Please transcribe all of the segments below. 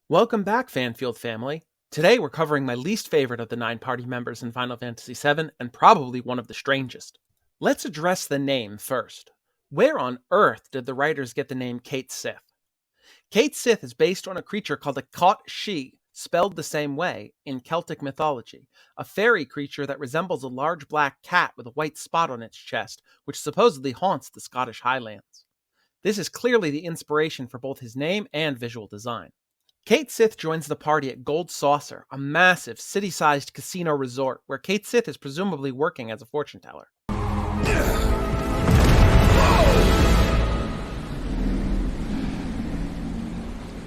Welcome back, Fanfield family. Today we're covering my least favorite of the 9 party members in Final Fantasy VII, and probably one of the strangest. Let's address the name first. Where on earth did the writers get the name Cait Sith? Cait Sith is based on a creature called a Cait Sith, spelled the same way, in Celtic mythology, a fairy creature that resembles a large black cat with a white spot on its chest, which supposedly haunts the Scottish Highlands. This is clearly the inspiration for both his name and visual design. Cait Sith joins the party at Gold Saucer, a massive, city-sized casino resort where Cait Sith is presumably working as a fortune teller.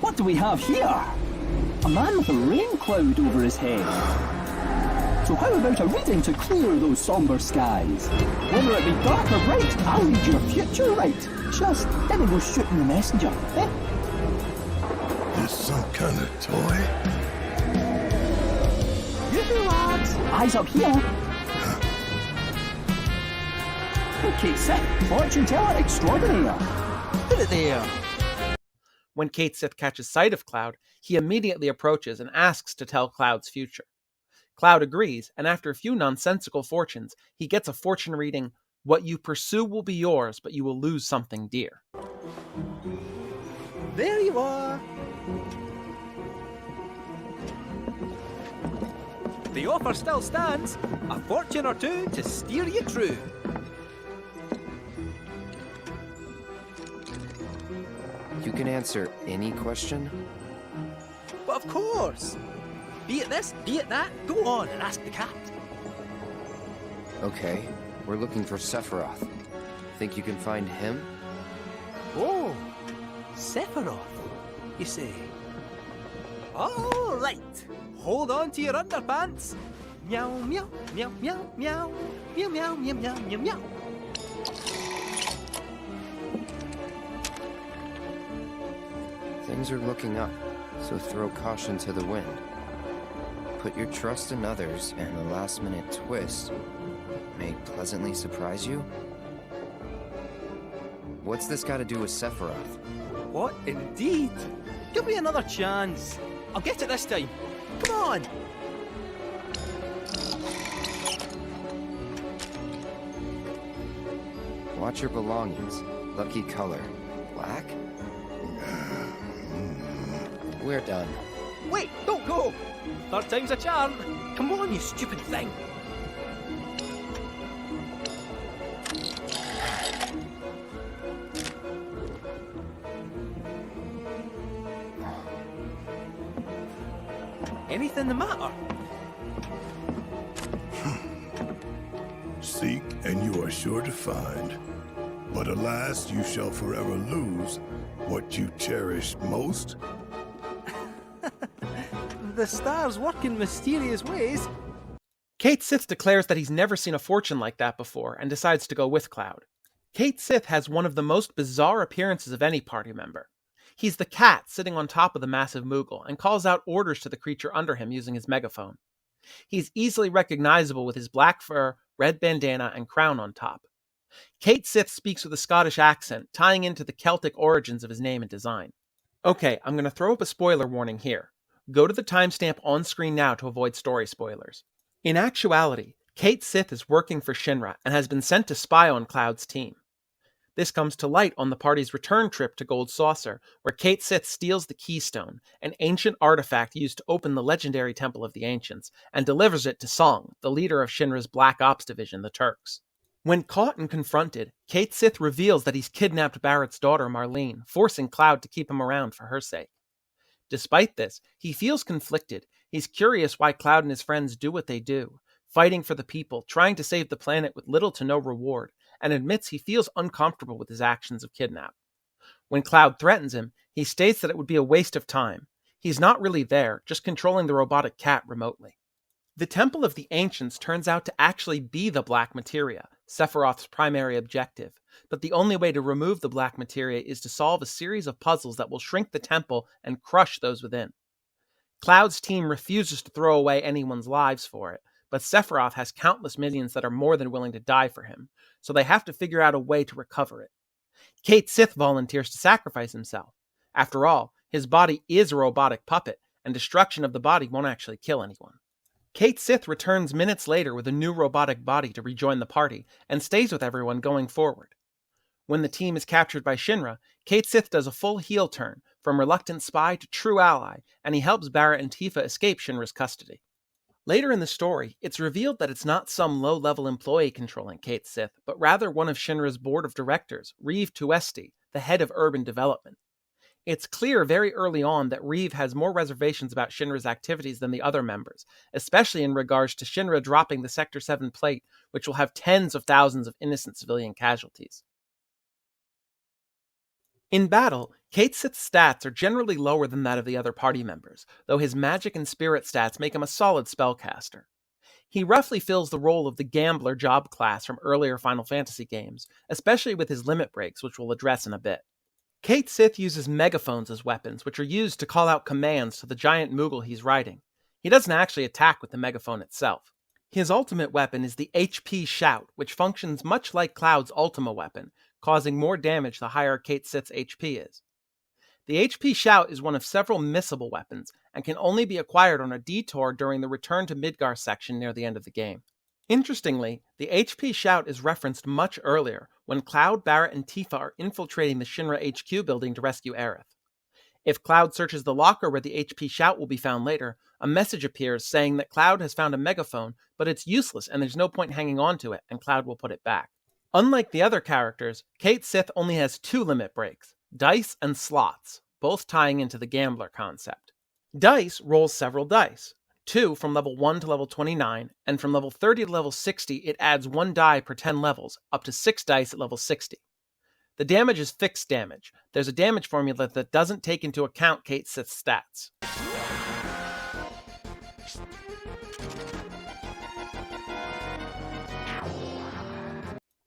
What do we have here? A man with a rain cloud over his head. So how about a reading to clear those somber skies? Whether it be dark or bright, I'll read your future right. Just didn't go shooting the messenger, eh? This some kind of toy? You lads, eyes up here. Cait Sith, fortune teller extraordinaire. Put it there. When Cait Sith catches sight of Cloud, he immediately approaches and asks to tell Cloud's future. Cloud agrees, and after a few nonsensical fortunes, he gets a fortune reading, "What you pursue will be yours, but you will lose something dear." There you are. The offer still stands. A fortune or two to steer you true. You can answer any question? But of course. Be it this, be it that, go on and ask the cat. Okay, we're looking for Sephiroth. Think you can find him? Oh, Sephiroth, you say? All right. Hold on to your underpants. Meow, meow, meow, meow, meow, meow, meow, meow, meow, meow, meow. Things are looking up, so throw caution to the wind. Put your trust in others, and a last-minute twist may pleasantly surprise you? What's this got to do with Sephiroth? What indeed? Give me another chance. I'll get it this time. Come on. Watch your belongings. Lucky color. Black? We're done. Wait, don't go. Third time's a charm. Come on, you stupid thing. Anything the matter? Seek, and you are sure to find. But alas, you shall forever lose what you cherish most. The stars work in mysterious ways. Cait Sith declares that he's never seen a fortune like that before and decides to go with Cloud. Cait Sith has one of the most bizarre appearances of any party member. He's the cat sitting on top of the massive Moogle and calls out orders to the creature under him using his megaphone. He's easily recognizable with his black fur, red bandana, and crown on top. Cait Sith speaks with a Scottish accent, tying into the Celtic origins of his name and design. Okay, I'm going to throw up a spoiler warning here. Go to the timestamp on screen now to avoid story spoilers. In actuality, Cait Sith is working for Shinra and has been sent to spy on Cloud's team. This comes to light on the party's return trip to Gold Saucer, where Cait Sith steals the Keystone, an ancient artifact used to open the legendary Temple of the Ancients, and delivers it to Song, the leader of Shinra's Black Ops division, the Turks. When caught and confronted, Cait Sith reveals that he's kidnapped Barrett's daughter Marlene, forcing Cloud to keep him around for her sake. Despite this, he feels conflicted. He's curious why Cloud and his friends do what they do, fighting for the people, trying to save the planet with little to no reward, and admits he feels uncomfortable with his actions of kidnap. When Cloud threatens him, he states that it would be a waste of time. He's not really there, just controlling the robotic cat remotely. The Temple of the Ancients turns out to actually be the Black Materia, Sephiroth's primary objective, but the only way to remove the Black Materia is to solve a series of puzzles that will shrink the temple and crush those within. Cloud's team refuses to throw away anyone's lives for it, but Sephiroth has countless minions that are more than willing to die for him, so they have to figure out a way to recover it. Cait Sith volunteers to sacrifice himself. After all, His body is a robotic puppet, and destruction of the body won't actually kill anyone. Cait Sith returns minutes later with a new robotic body to rejoin the party, and stays with everyone going forward. When the team is captured by Shinra, Cait Sith does a full heel turn, from reluctant spy to true ally, and he helps Barrett and Tifa escape Shinra's custody. Later in the story, it's revealed that it's not some low-level employee controlling Cait Sith, but rather one of Shinra's board of directors, Reeve Tuesti, the head of urban development. It's clear very early on that Reeve has more reservations about Shinra's activities than the other members, especially in regards to Shinra dropping the Sector 7 plate, which will have tens of thousands of innocent civilian casualties. In battle, Cait Sith's stats are generally lower than that of the other party members, though his magic and spirit stats make him a solid spellcaster. He roughly fills the role of the gambler job class from earlier Final Fantasy games, especially with his limit breaks, which we'll address in a bit. Cait Sith uses megaphones as weapons, which are used to call out commands to the giant Moogle he's riding. He doesn't actually attack with the megaphone itself. His ultimate weapon is the HP Shout, which functions much like Cloud's Ultima weapon, causing more damage the higher Cait Sith's HP is. The HP Shout is one of several missable weapons, and can only be acquired on a detour during the Return to Midgar section near the end of the game. Interestingly, the HP Shout is referenced much earlier, when Cloud, Barrett, and Tifa are infiltrating the Shinra HQ building to rescue Aerith. If Cloud searches the locker where the HP Shout will be found later, a message appears saying that Cloud has found a megaphone, but it's useless and there's no point hanging on to it, and Cloud will put it back. Unlike the other characters, Cait Sith only has 2 limit breaks, dice and slots, both tying into the gambler concept. Dice rolls several dice, 2 from level 1 to level 29, and from level 30 to level 60 it adds 1 die per 10 levels, up to 6 dice at level 60. The damage is fixed damage. There's a damage formula that doesn't take into account Cait Sith's stats.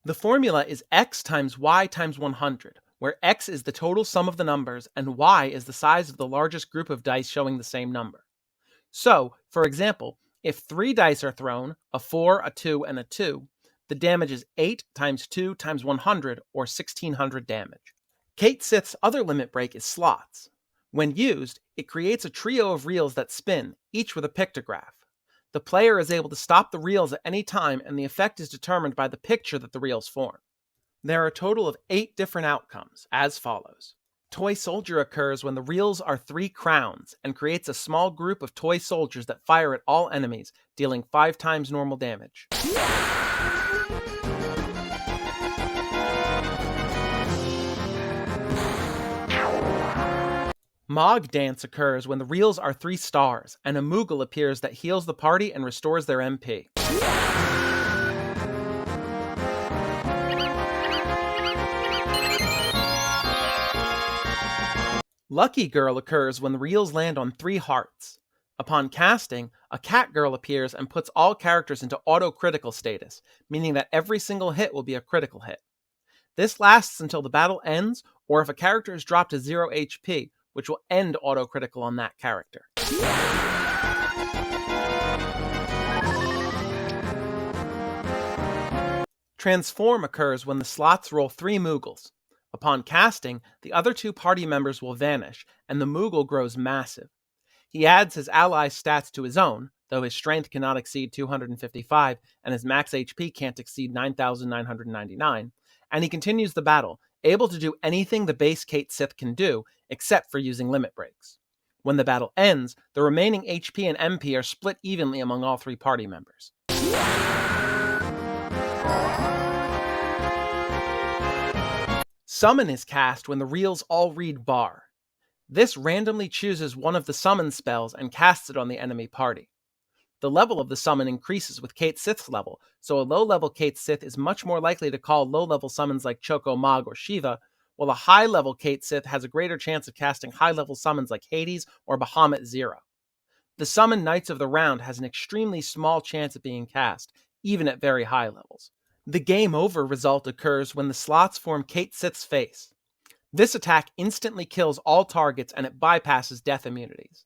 The formula is x times y times 100, where x is the total sum of the numbers and y is the size of the largest group of dice showing the same number. So, for example, if 3 dice are thrown, a 4, a 2, and a 2, the damage is 8 times 2 times 100, or 1600 damage. Cait Sith's other limit break is slots. When used, it creates a trio of reels that spin, each with a pictograph. The player is able to stop the reels at any time, and the effect is determined by the picture that the reels form. There are a total of 8 different outcomes, as follows. Toy Soldier occurs when the reels are 3 crowns, and creates a small group of toy soldiers that fire at all enemies, dealing 5 times normal damage. Mog Dance occurs when the reels are 3 stars, and a Moogle appears that heals the party and restores their MP. Lucky Girl occurs when the reels land on 3 hearts. Upon casting, a cat girl appears and puts all characters into auto-critical status, meaning that every single hit will be a critical hit. This lasts until the battle ends, or if a character is dropped to 0 HP, which will end auto-critical on that character. Transform occurs when the slots roll 3 Moogles. Upon casting, the other 2 party members will vanish, and the Moogle grows massive. He adds his ally's stats to his own, though his strength cannot exceed 255, and his max HP can't exceed 9,999, and he continues the battle, able to do anything the base Cait Sith can do, except for using limit breaks. When the battle ends, the remaining HP and MP are split evenly among all 3 party members. Summon is cast when the reels all read bar. This randomly chooses one of the summon spells and casts it on the enemy party. The level of the summon increases with Cait Sith's level, so a low-level Cait Sith is much more likely to call low-level summons like Choco Mog or Shiva, while a high-level Cait Sith has a greater chance of casting high-level summons like Hades or Bahamut Zero. The summon Knights of the Round has an extremely small chance of being cast, even at very high levels. The game over result occurs when the slots form Cait Sith's face. This attack instantly kills all targets and it bypasses death immunities.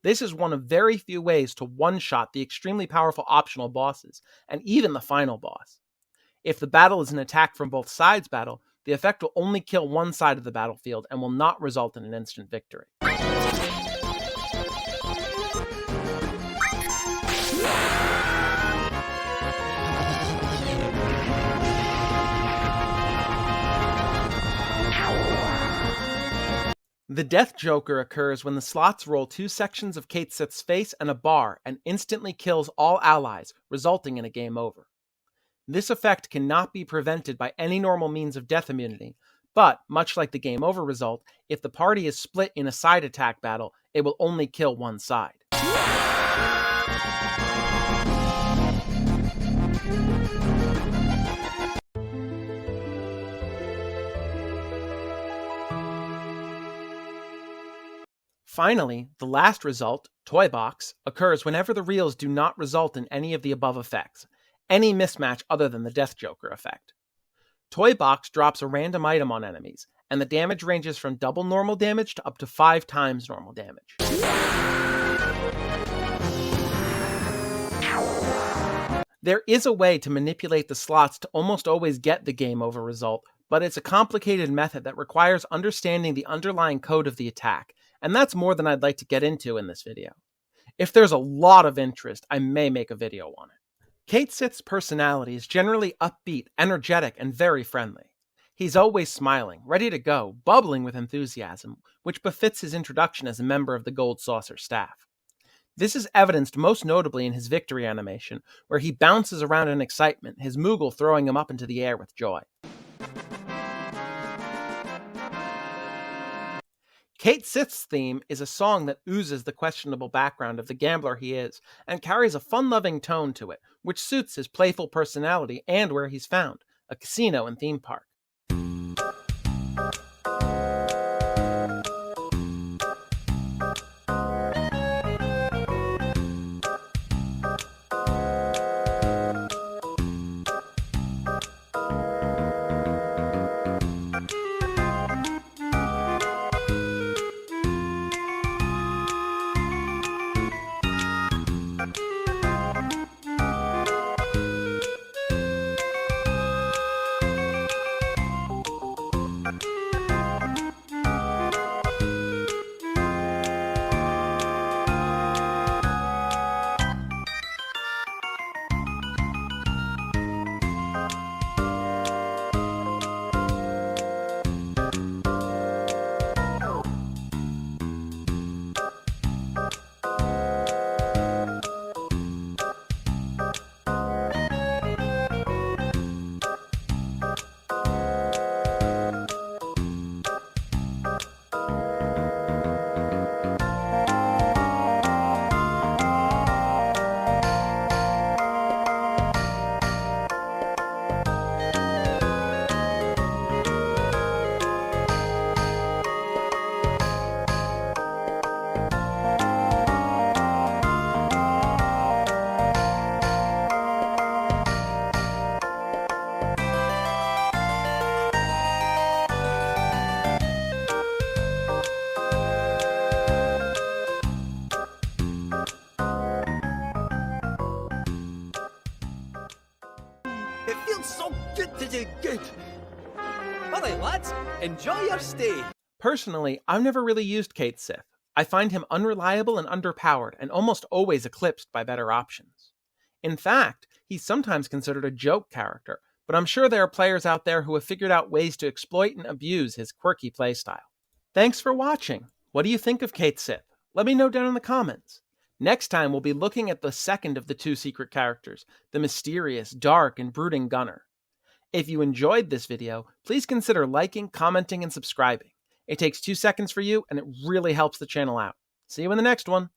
This is one of very few ways to one-shot the extremely powerful optional bosses, and even the final boss. If the battle is an attack from both sides battle, the effect will only kill one side of the battlefield and will not result in an instant victory. The Death Joker occurs when the slots roll 2 sections of Cait Sith's face and a bar and instantly kills all allies, resulting in a game over. This effect cannot be prevented by any normal means of death immunity, but, much like the game over result, if the party is split in a side attack battle, it will only kill one side. Finally, the last result, Toy Box, occurs whenever the reels do not result in any of the above effects, any mismatch other than the Death Joker effect. Toy Box drops a random item on enemies, and the damage ranges from double normal damage to up to 5 times normal damage. There is a way to manipulate the slots to almost always get the game over result, but it's a complicated method that requires understanding the underlying code of the attack, and that's more than I'd like to get into in this video. If there's a lot of interest, I may make a video on it. Cait Sith's personality is generally upbeat, energetic, and very friendly. He's always smiling, ready to go, bubbling with enthusiasm, which befits his introduction as a member of the Gold Saucer staff. This is evidenced most notably in his victory animation, where he bounces around in excitement, his Moogle throwing him up into the air with joy. Cait Sith's theme is a song that oozes the questionable background of the gambler he is, and carries a fun-loving tone to it, which suits his playful personality and where he's found, a casino and theme park. It feels so good to do good. Alright lads, enjoy your stay. Personally, I've never really used Cait Sith. I find him unreliable and underpowered, and almost always eclipsed by better options. In fact, he's sometimes considered a joke character, but I'm sure there are players out there who have figured out ways to exploit and abuse his quirky playstyle. Thanks for watching. What do you think of Cait Sith? Let me know down in the comments. Next time we'll be looking at the second of the 2 secret characters, the mysterious, dark, and brooding Gunner. If you enjoyed this video, please consider liking, commenting, and subscribing. It takes 2 seconds for you, and it really helps the channel out. See you in the next one.